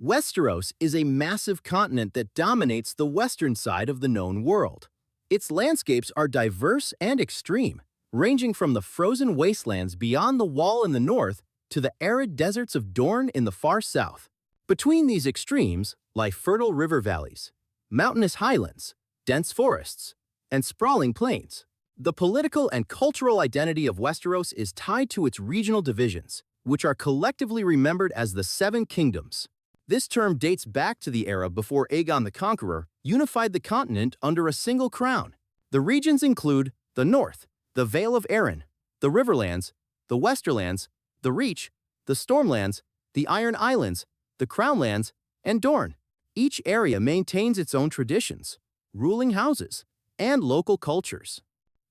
Westeros is a massive continent that dominates the western side of the known world. Its landscapes are diverse and extreme, ranging from the frozen wastelands beyond the Wall in the north to the arid deserts of Dorne in the far south. Between these extremes lie fertile river valleys, mountainous highlands, dense forests, and sprawling plains. The political and cultural identity of Westeros is tied to its regional divisions, which are collectively remembered as the Seven Kingdoms. This term dates back to the era before Aegon the Conqueror unified the continent under a single crown. The regions include the North, the Vale of Arryn, the Riverlands, the Westerlands, the Reach, the Stormlands, the Iron Islands, the Crownlands, and Dorne. Each area maintains its own traditions, ruling houses, and local cultures.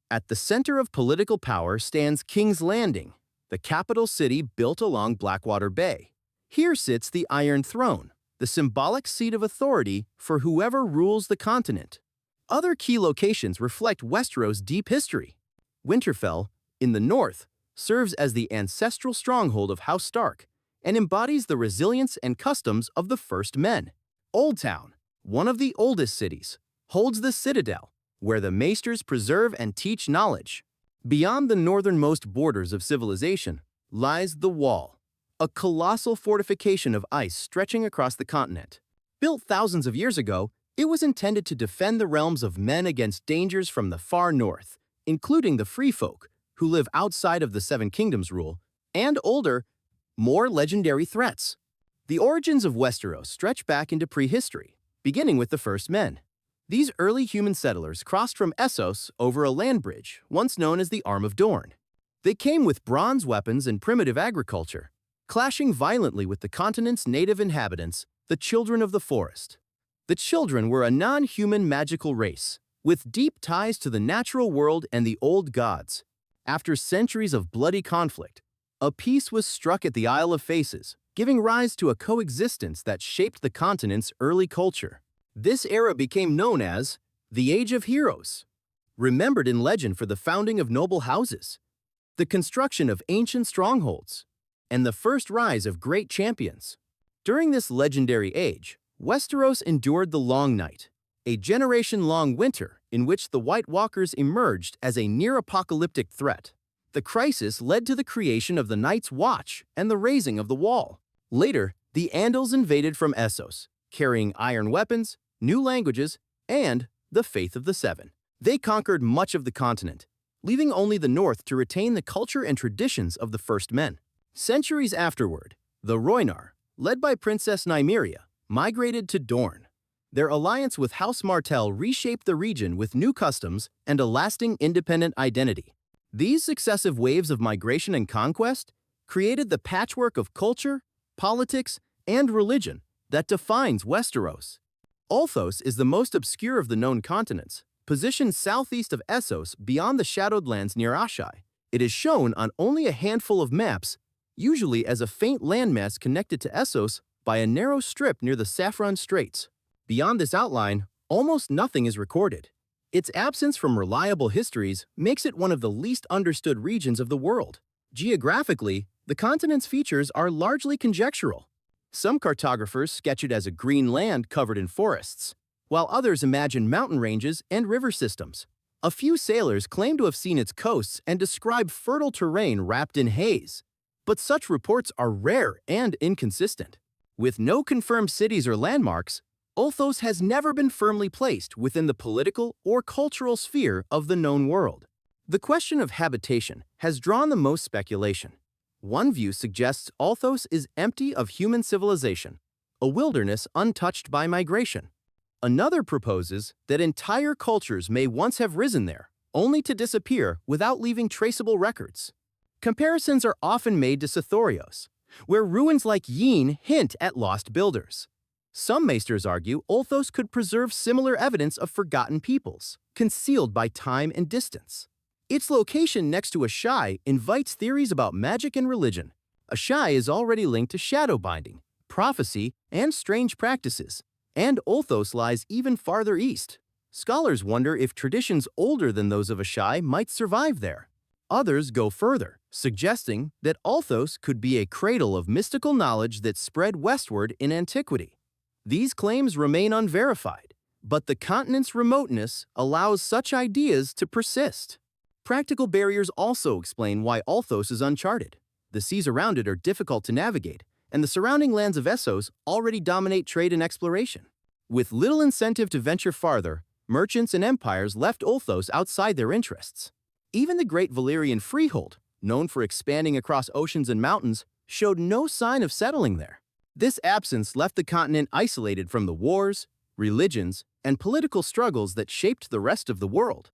At the center of political power stands King's Landing, the capital city built along Blackwater Bay. Here sits the Iron Throne, the symbolic seat of authority for whoever rules the continent. Other key locations reflect Westeros' deep history. Winterfell, in the north, serves as the ancestral stronghold of House Stark and embodies the resilience and customs of the First Men. Old Town, one of the oldest cities, holds the Citadel, where the Maesters preserve and teach knowledge. Beyond the northernmost borders of civilization lies the Wall, a colossal fortification of ice stretching across the continent. Built thousands of years ago, it was intended to defend the realms of men against dangers from the far north, including the Free Folk, who live outside of the Seven Kingdoms rule, and older, more legendary threats. The origins of Westeros stretch back into prehistory, beginning with the First Men. These early human settlers crossed from Essos over a land bridge, once known as the Arm of Dorne. They came with bronze weapons and primitive agriculture, clashing violently with the continent's native inhabitants, the Children of the Forest. The Children were a non-human magical race, with deep ties to the natural world and the old gods. After centuries of bloody conflict, a peace was struck at the Isle of Faces, giving rise to a coexistence that shaped the continent's early culture. This era became known as the Age of Heroes, remembered in legend for the founding of noble houses, the construction of ancient strongholds, and the first rise of great champions. During this legendary age, Westeros endured the Long Night, a generation-long winter in which the White Walkers emerged as a near-apocalyptic threat. The crisis led to the creation of the Night's Watch and the raising of the Wall. Later, the Andals invaded from Essos, carrying iron weapons, new languages, and the Faith of the Seven. They conquered much of the continent, leaving only the north to retain the culture and traditions of the First Men. Centuries afterward, the Rhoynar, led by Princess Nymeria, migrated to Dorne. Their alliance with House Martell reshaped the region with new customs and a lasting independent identity. These successive waves of migration and conquest created the patchwork of culture, politics, and religion that defines Westeros. Ulthos is the most obscure of the known continents, positioned southeast of Essos beyond the shadowed lands near Asshai. It is shown on only a handful of maps, usually as a faint landmass connected to Essos by a narrow strip near the Saffron Straits. Beyond this outline, almost nothing is recorded. Its absence from reliable histories makes it one of the least understood regions of the world. Geographically, the continent's features are largely conjectural. Some cartographers sketch it as a green land covered in forests, while others imagine mountain ranges and river systems. A few sailors claim to have seen its coasts and describe fertile terrain wrapped in haze, but such reports are rare and inconsistent. With no confirmed cities or landmarks, Ulthos has never been firmly placed within the political or cultural sphere of the known world. The question of habitation has drawn the most speculation. One view suggests Ulthos is empty of human civilization, a wilderness untouched by migration. Another proposes that entire cultures may once have risen there, only to disappear without leaving traceable records. Comparisons are often made to Sothoryos, where ruins like Yin hint at lost builders. Some maesters argue Ulthos could preserve similar evidence of forgotten peoples, concealed by time and distance. Its location next to Asshai invites theories about magic and religion. Asshai is already linked to shadow binding, prophecy, and strange practices, and Ulthos lies even farther east. Scholars wonder if traditions older than those of Asshai might survive there. Others go further, suggesting that Ulthos could be a cradle of mystical knowledge that spread westward in antiquity. These claims remain unverified, but the continent's remoteness allows such ideas to persist. Practical barriers also explain why Ulthos is uncharted. The seas around it are difficult to navigate, and the surrounding lands of Essos already dominate trade and exploration. With little incentive to venture farther, merchants and empires left Ulthos outside their interests. Even the great Valyrian freehold, known for expanding across oceans and mountains, showed no sign of settling there. This absence left the continent isolated from the wars, religions, and political struggles that shaped the rest of the world.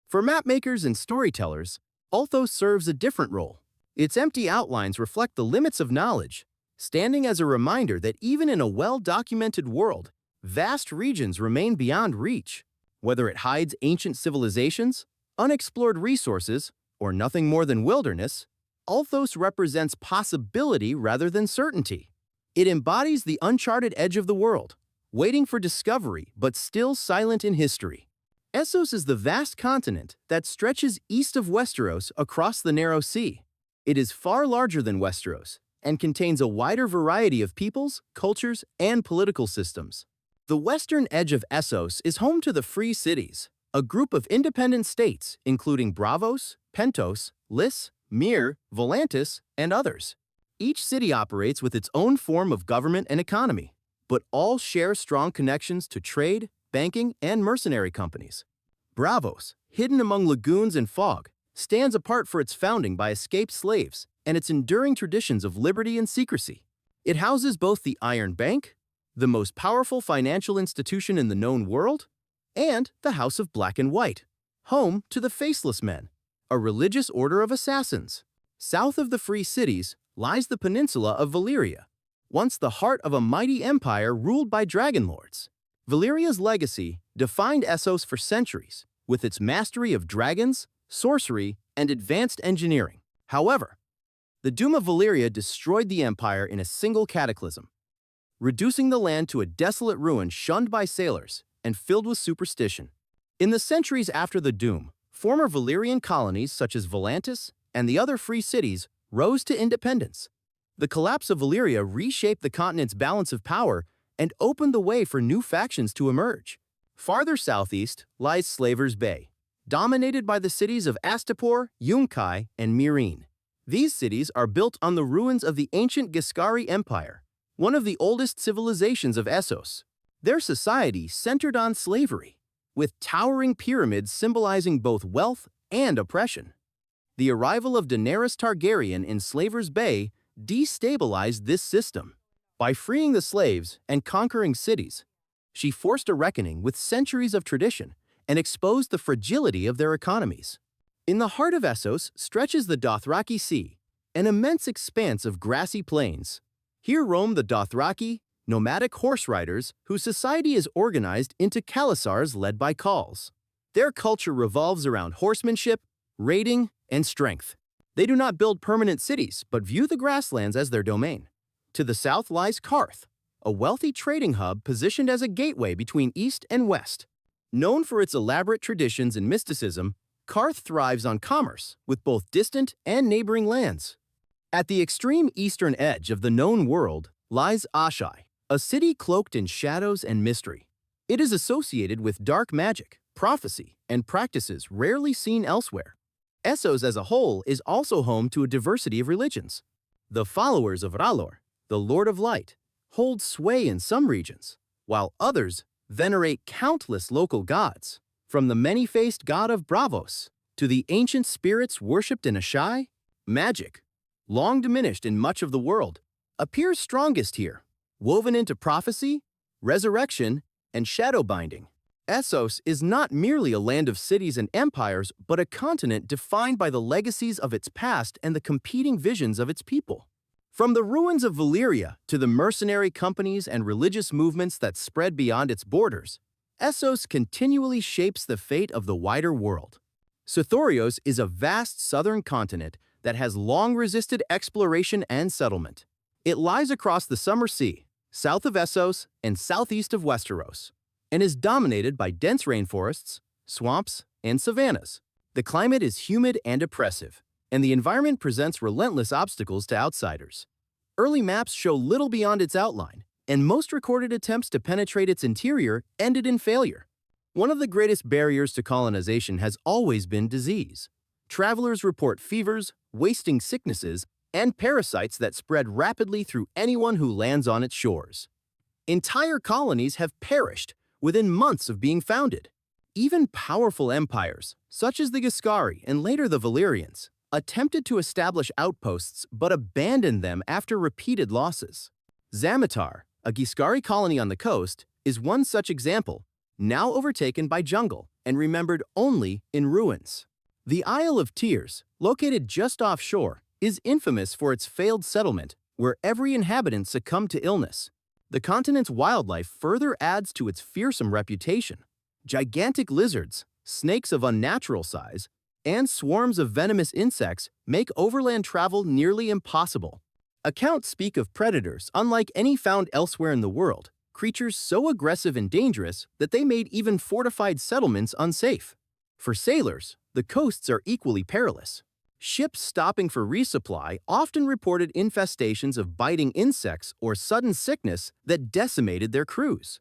For mapmakers and storytellers, Ulthos serves a different role. Its empty outlines reflect the limits of knowledge, standing as a reminder that even in a well-documented world, vast regions remain beyond reach. Whether it hides ancient civilizations, unexplored resources, or nothing more than wilderness, Ulthos represents possibility rather than certainty. It embodies the uncharted edge of the world, waiting for discovery but still silent in history. Essos is the vast continent that stretches east of Westeros across the narrow sea. It is far larger than Westeros and contains a wider variety of peoples, cultures, and political systems. The western edge of Essos is home to the Free Cities, a group of independent states including Braavos, Pentos, Lys, Myr, Volantis, and others. Each city operates with its own form of government and economy, but all share strong connections to trade, banking, and mercenary companies. Braavos, hidden among lagoons and fog, stands apart for its founding by escaped slaves and its enduring traditions of liberty and secrecy. It houses both the Iron Bank, the most powerful financial institution in the known world, and the House of Black and White, home to the Faceless Men, a religious order of assassins. South of the Free Cities lies the peninsula of Valyria, once the heart of a mighty empire ruled by dragon lords. Valyria's legacy defined Essos for centuries, with its mastery of dragons, sorcery, and advanced engineering. However, the Doom of Valyria destroyed the empire in a single cataclysm, reducing the land to a desolate ruin shunned by sailors and filled with superstition. In the centuries after the Doom, former Valyrian colonies such as Volantis and the other free cities rose to independence. The collapse of Valyria reshaped the continent's balance of power and opened the way for new factions to emerge. Farther southeast lies Slaver's Bay, dominated by the cities of Astapor, Yunkai, and Meereen. These cities are built on the ruins of the ancient Giscari Empire, one of the oldest civilizations of Essos. Their society centered on slavery, with towering pyramids symbolizing both wealth and oppression. The arrival of Daenerys Targaryen in Slaver's Bay destabilized this system. By freeing the slaves and conquering cities, she forced a reckoning with centuries of tradition and exposed the fragility of their economies. In the heart of Essos stretches the Dothraki Sea, an immense expanse of grassy plains. Here roam the Dothraki, nomadic horse riders whose society is organized into Khalasars led by Khals. Their culture revolves around horsemanship, raiding, and strength. They do not build permanent cities, but view the grasslands as their domain. To the south lies Qarth, a wealthy trading hub positioned as a gateway between east and west. Known for its elaborate traditions and mysticism, Qarth thrives on commerce with both distant and neighboring lands. At the extreme eastern edge of the known world lies Asshai, a city cloaked in shadows and mystery. It is associated with dark magic, prophecy, and practices rarely seen elsewhere. Essos as a whole is also home to a diversity of religions. The followers of R'hllor, the Lord of Light, hold sway in some regions, while others venerate countless local gods, from the many-faced god of Braavos to the ancient spirits worshipped in Asshai. Magic, long diminished in much of the world, appears strongest here, woven into prophecy, resurrection, and shadow binding. Essos is not merely a land of cities and empires, but a continent defined by the legacies of its past and the competing visions of its people. From the ruins of Valyria to the mercenary companies and religious movements that spread beyond its borders, Essos continually shapes the fate of the wider world. Sothoryos is a vast southern continent that has long resisted exploration and settlement. It lies across the Summer Sea, south of Essos and southeast of Westeros, and is dominated by dense rainforests, swamps, and savannas. The climate is humid and oppressive, and the environment presents relentless obstacles to outsiders. Early maps show little beyond its outline, and most recorded attempts to penetrate its interior ended in failure. One of the greatest barriers to colonization has always been disease. Travelers report fevers, wasting sicknesses, and parasites that spread rapidly through anyone who lands on its shores. Entire colonies have perished within months of being founded. Even powerful empires, such as the Giscari and later the Valyrians, attempted to establish outposts but abandoned them after repeated losses. Zamatar, a Giscari colony on the coast, is one such example, now overtaken by jungle and remembered only in ruins. The Isle of Tears, located just offshore, is infamous for its failed settlement, where every inhabitant succumbed to illness. The continent's wildlife further adds to its fearsome reputation. Gigantic lizards, snakes of unnatural size, and swarms of venomous insects make overland travel nearly impossible. Accounts speak of predators unlike any found elsewhere in the world, creatures so aggressive and dangerous that they made even fortified settlements unsafe. For sailors, the coasts are equally perilous. Ships stopping for resupply often reported infestations of biting insects or sudden sickness that decimated their crews.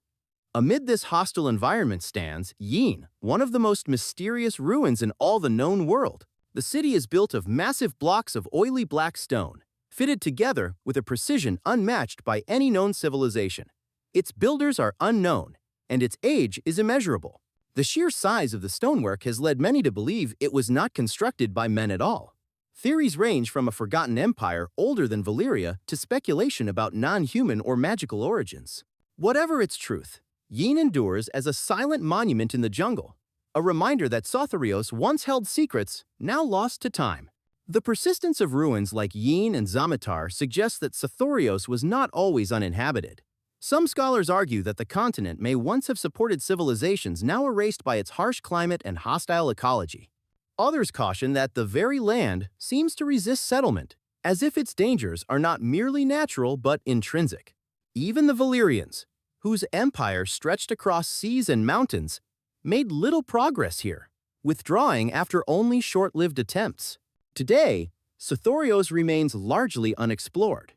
Amid this hostile environment stands Yin, one of the most mysterious ruins in all the known world. The city is built of massive blocks of oily black stone, fitted together with a precision unmatched by any known civilization. Its builders are unknown, and its age is immeasurable. The sheer size of the stonework has led many to believe it was not constructed by men at all. Theories range from a forgotten empire older than Valyria to speculation about non-human or magical origins. Whatever its truth, Yin endures as a silent monument in the jungle, a reminder that Sothoryos once held secrets, now lost to time. The persistence of ruins like Yin and Zamatar suggests that Sothoryos was not always uninhabited. Some scholars argue that the continent may once have supported civilizations now erased by its harsh climate and hostile ecology. Others caution that the very land seems to resist settlement, as if its dangers are not merely natural but intrinsic. Even the Valyrians, whose empire stretched across seas and mountains, made little progress here, withdrawing after only short-lived attempts. Today, Sothoryos remains largely unexplored.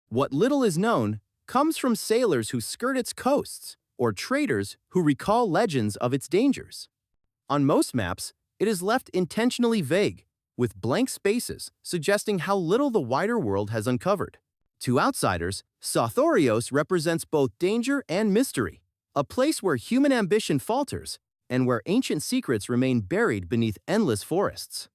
What little is known comes from sailors who skirt its coasts or traders who recall legends of its dangers. On most maps, it is left intentionally vague, with blank spaces suggesting how little the wider world has uncovered. To outsiders, Sothoryos represents both danger and mystery, a place where human ambition falters and where ancient secrets remain buried beneath endless forests.